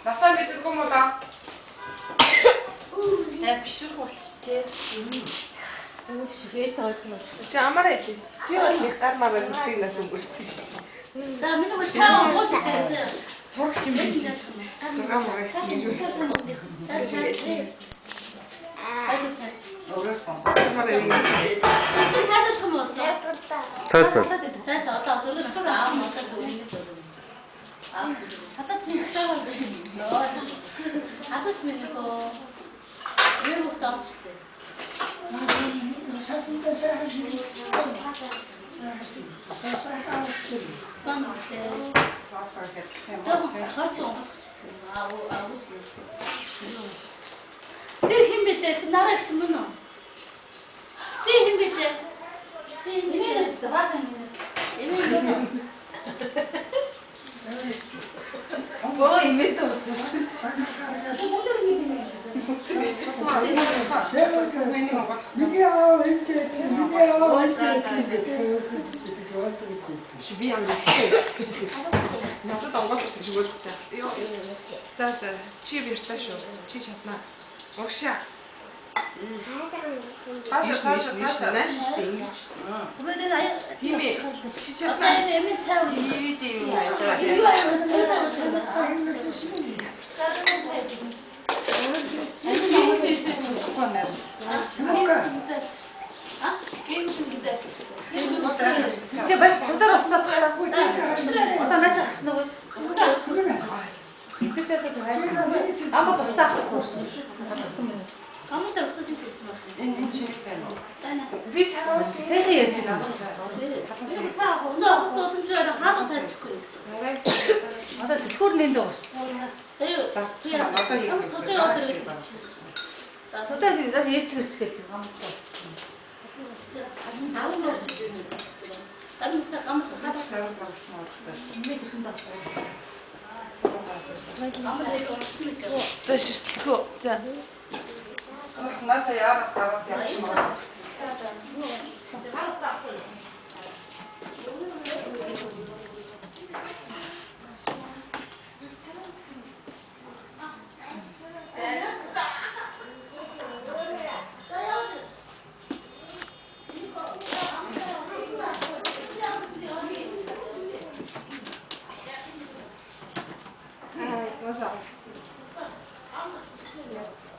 Насаа мэдэргүй юм уу да? Бишрэх болчтой. Бишрээд тоолно. Чи амаараа хэлсэн шүү дээ. Чи бол их гар мараа нүдийг нас өнгөрсөн шүү дээ. За миний бол шаа гоцтой. Сурагч юм биш. 6 морог гэсэн гэж үзсэн. Амаараа хэлсэн. Хадаж юм уу? Тайлбар. Одоо дөрөвс аав модод өгнө. Цатад нистаа. Хадаж минийхөө юу уфтаачтэй. Тэр хин бэлээ нараа гэсэн мөн үү? Би хин бэлээ. Би хин бэлээ. Баахан юм. Оо имэт болсон шүү. Би юм хэлээ. Надад онгойлгох гэж өгөөдтэй. Йоо. За чи бэртаа шүү. Чи чаднаа. Огшаа. Таашаа нааш штэ ингэж. Тийм ээ. Чи чаднаа. Эмээ цаа уу? Тийм үү. Ти бас сутар авсаа. Одоо наашаа гиснэ үү? Ама бацаахгүй. Амтар утас хийсэн байна. Энэ чи сайн уу? Би цаа сайхан ярьж байна. Цаа хоноо боломжоор хаалга тавьчихгүй гэсэн. Одоо дэлгүүр нэлээ уус. Зарч одоо юм. Содоо дээс ярьж гэрчгээд гамтай. Амсаа гамсаа Хаач савар гарч надтай. За ширтэлгүй. За. Наашаа яарах хараад явчих юм. What's up? Yes.